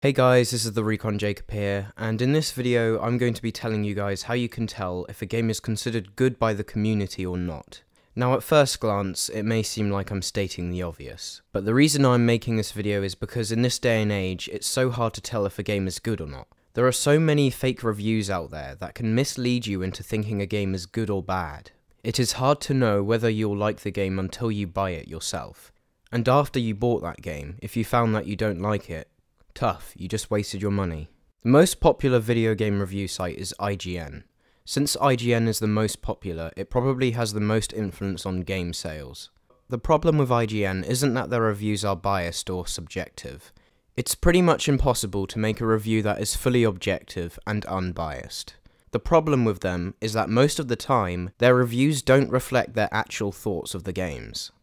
Hey guys, this is the Recon Jacob here, and in this video I'm going to be telling you guys how you can tell if a game is considered good by the community or not. Now at first glance, it may seem like I'm stating the obvious, but the reason I'm making this video is because in this day and age, it's so hard to tell if a game is good or not. There are so many fake reviews out there that can mislead you into thinking a game is good or bad. It is hard to know whether you'll like the game until you buy it yourself. And after you bought that game, if you found that you don't like it, tough, you just wasted your money. The most popular video game review site is IGN. Since IGN is the most popular, it probably has the most influence on game sales. The problem with IGN isn't that their reviews are biased or subjective. It's pretty much impossible to make a review that is fully objective and unbiased. The problem with them is that most of the time, their reviews don't reflect their actual thoughts of the games.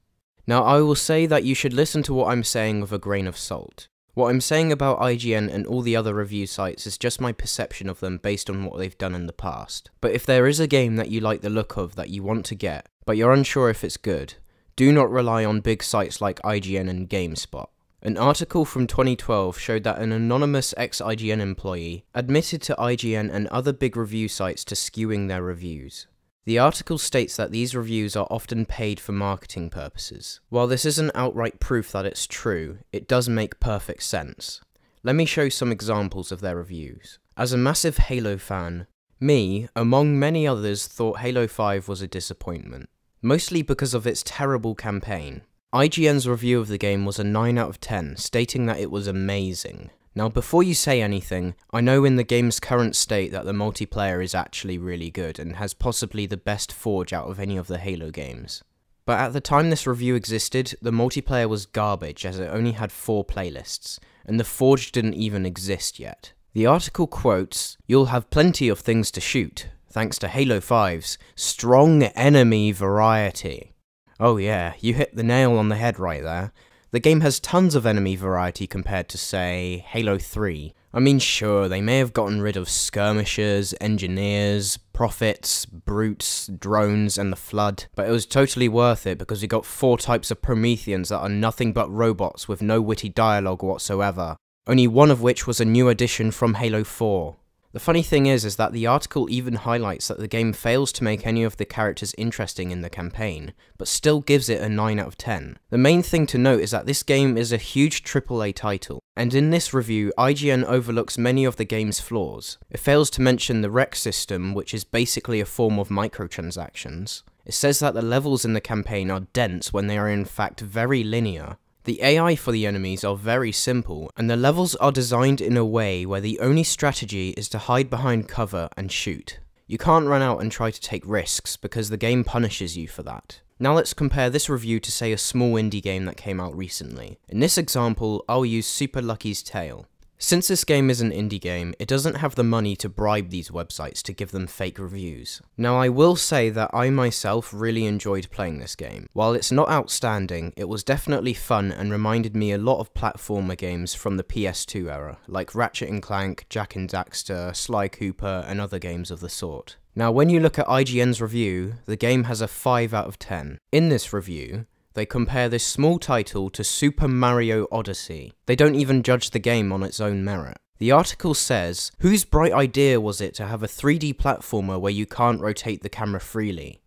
Now I will say that you should listen to what I'm saying with a grain of salt. What I'm saying about IGN and all the other review sites is just my perception of them based on what they've done in the past. But if there is a game that you like the look of that you want to get, but you're unsure if it's good, do not rely on big sites like IGN and GameSpot. An article from 2012 showed that an anonymous ex-IGN employee admitted to IGN and other big review sites to skewing their reviews. The article states that these reviews are often paid for marketing purposes. While this isn't outright proof that it's true, it does make perfect sense. Let me show some examples of their reviews. As a massive Halo fan, me, among many others, thought Halo 5 was a disappointment, mostly because of its terrible campaign. IGN's review of the game was a 9 out of 10, stating that it was amazing. Now before you say anything, I know in the game's current state that the multiplayer is actually really good and has possibly the best forge out of any of the Halo games. But at the time this review existed, the multiplayer was garbage as it only had 4 playlists, and the forge didn't even exist yet. The article quotes, "You'll have plenty of things to shoot, thanks to Halo 5's strong enemy variety." Oh yeah, you hit the nail on the head right there. The game has tons of enemy variety compared to, say, Halo 3. I mean, sure, they may have gotten rid of skirmishers, engineers, prophets, brutes, drones, and the Flood, but it was totally worth it because we got 4 types of Prometheans that are nothing but robots with no witty dialogue whatsoever, only one of which was a new addition from Halo 4. The funny thing is that the article even highlights that the game fails to make any of the characters interesting in the campaign, but still gives it a 9 out of 10. The main thing to note is that this game is a huge AAA title, and in this review, IGN overlooks many of the game's flaws. It fails to mention the rec system, which is basically a form of microtransactions. It says that the levels in the campaign are dense when they are in fact very linear. The AI for the enemies are very simple, and the levels are designed in a way where the only strategy is to hide behind cover and shoot. You can't run out and try to take risks, because the game punishes you for that. Now let's compare this review to say a small indie game that came out recently. In this example, I'll use Super Lucky's Tale. Since this game is an indie game, it doesn't have the money to bribe these websites to give them fake reviews. Now I will say that I myself really enjoyed playing this game. While it's not outstanding, it was definitely fun and reminded me a lot of platformer games from the PS2 era, like Ratchet & Clank, Jak and Daxter, Sly Cooper, and other games of the sort. Now when you look at IGN's review, the game has a 5 out of 10. In this review, they compare this small title to Super Mario Odyssey. They don't even judge the game on its own merit. The article says, "Whose bright idea was it to have a 3D platformer where you can't rotate the camera freely?"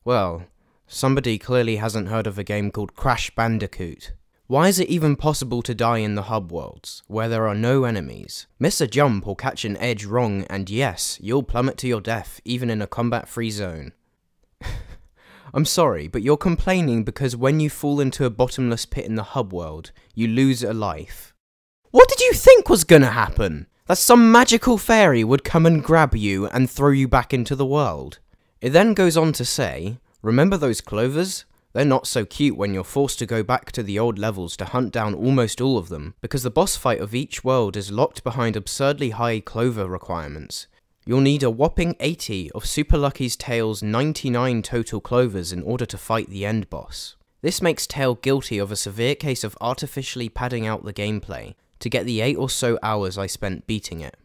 Well, somebody clearly hasn't heard of a game called Crash Bandicoot. Why is it even possible to die in the hub worlds, where there are no enemies? Miss a jump or catch an edge wrong and yes, you'll plummet to your death, even in a combat-free zone. I'm sorry, but you're complaining because when you fall into a bottomless pit in the hub world, you lose a life. What did you think was gonna happen? That some magical fairy would come and grab you and throw you back into the world? It then goes on to say, "Remember those clovers? They're not so cute when you're forced to go back to the old levels to hunt down almost all of them, because the boss fight of each world is locked behind absurdly high clover requirements. You'll need a whopping 80 of Super Lucky's Tale's 99 total clovers in order to fight the end boss. This makes Tale guilty of a severe case of artificially padding out the gameplay to get the 8 or so hours I spent beating it."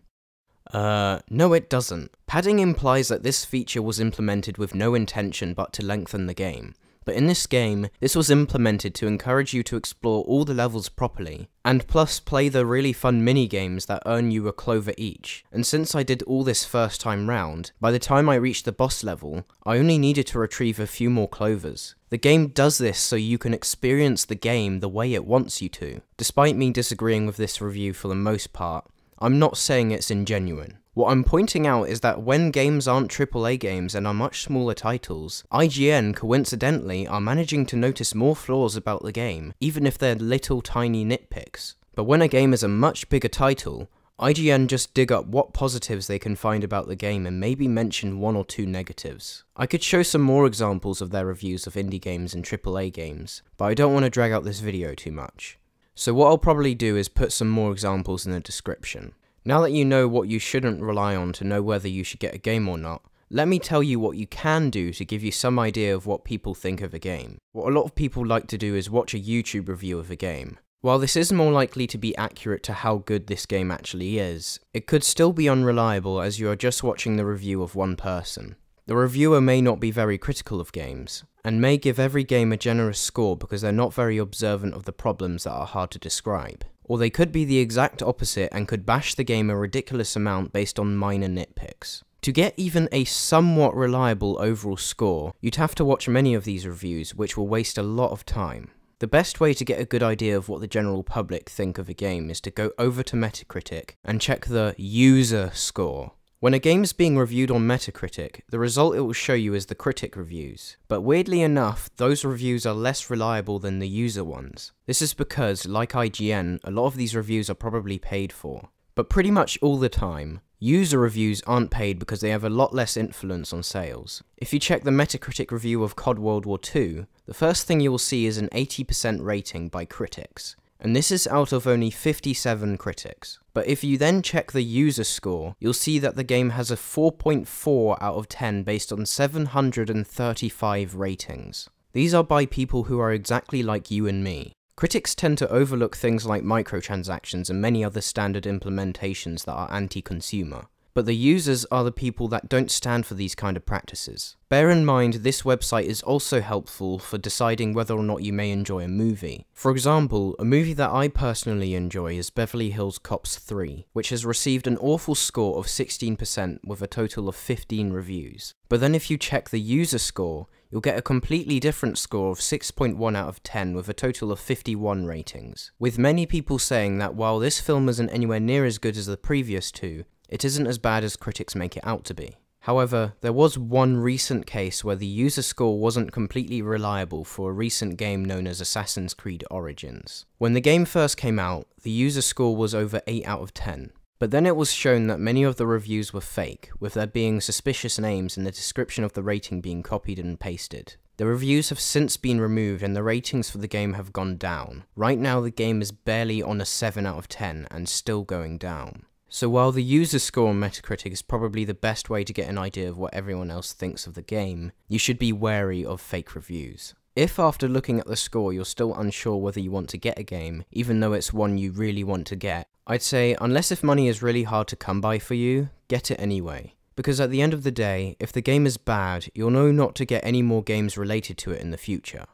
No it doesn't. Padding implies that this feature was implemented with no intention but to lengthen the game. But in this game, this was implemented to encourage you to explore all the levels properly, and plus play the really fun mini-games that earn you a clover each. And since I did all this first time round, by the time I reached the boss level, I only needed to retrieve a few more clovers. The game does this so you can experience the game the way it wants you to. Despite me disagreeing with this review for the most part, I'm not saying it's ingenuine. What I'm pointing out is that when games aren't AAA games and are much smaller titles, IGN coincidentally are managing to notice more flaws about the game, even if they're little tiny nitpicks. But when a game is a much bigger title, IGN just dig up what positives they can find about the game and maybe mention one or two negatives. I could show some more examples of their reviews of indie games and AAA games, but I don't want to drag out this video too much. So what I'll probably do is put some more examples in the description. Now that you know what you shouldn't rely on to know whether you should get a game or not, let me tell you what you can do to give you some idea of what people think of a game. What a lot of people like to do is watch a YouTube review of a game. While this is more likely to be accurate to how good this game actually is, it could still be unreliable as you are just watching the review of one person. The reviewer may not be very critical of games, and may give every game a generous score because they're not very observant of the problems that are hard to describe. Or they could be the exact opposite and could bash the game a ridiculous amount based on minor nitpicks. To get even a somewhat reliable overall score, you'd have to watch many of these reviews, which will waste a lot of time. The best way to get a good idea of what the general public think of a game is to go over to Metacritic and check the user score. When a game is being reviewed on Metacritic, the result it will show you is the critic reviews. But weirdly enough, those reviews are less reliable than the user ones. This is because, like IGN, a lot of these reviews are probably paid for. But pretty much all the time, user reviews aren't paid because they have a lot less influence on sales. If you check the Metacritic review of COD World War II, the first thing you will see is an 80% rating by critics. And this is out of only 57 critics. But if you then check the user score, you'll see that the game has a 4.4 out of 10 based on 735 ratings. These are by people who are exactly like you and me. Critics tend to overlook things like microtransactions and many other standard implementations that are anti-consumer. But the users are the people that don't stand for these kind of practices. Bear in mind, this website is also helpful for deciding whether or not you may enjoy a movie. For example, a movie that I personally enjoy is Beverly Hills Cops 3, which has received an awful score of 16% with a total of 15 reviews. But then if you check the user score, you'll get a completely different score of 6.1 out of 10 with a total of 51 ratings. With many people saying that while this film isn't anywhere near as good as the previous two, it isn't as bad as critics make it out to be. However, there was one recent case where the user score wasn't completely reliable for a recent game known as Assassin's Creed Origins. When the game first came out, the user score was over 8 out of 10. But then it was shown that many of the reviews were fake, with there being suspicious names and the description of the rating being copied and pasted. The reviews have since been removed and the ratings for the game have gone down. Right now the game is barely on a 7 out of 10 and still going down. So while the user score on Metacritic is probably the best way to get an idea of what everyone else thinks of the game, you should be wary of fake reviews. If after looking at the score you're still unsure whether you want to get a game, even though it's one you really want to get, I'd say unless if money is really hard to come by for you, get it anyway. Because at the end of the day, if the game is bad, you'll know not to get any more games related to it in the future.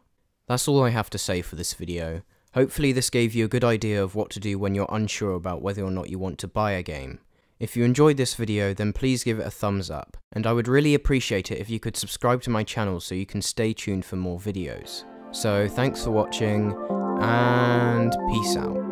That's all I have to say for this video. Hopefully this gave you a good idea of what to do when you're unsure about whether or not you want to buy a game. If you enjoyed this video, then please give it a thumbs up, and I would really appreciate it if you could subscribe to my channel so you can stay tuned for more videos. So thanks for watching, and peace out.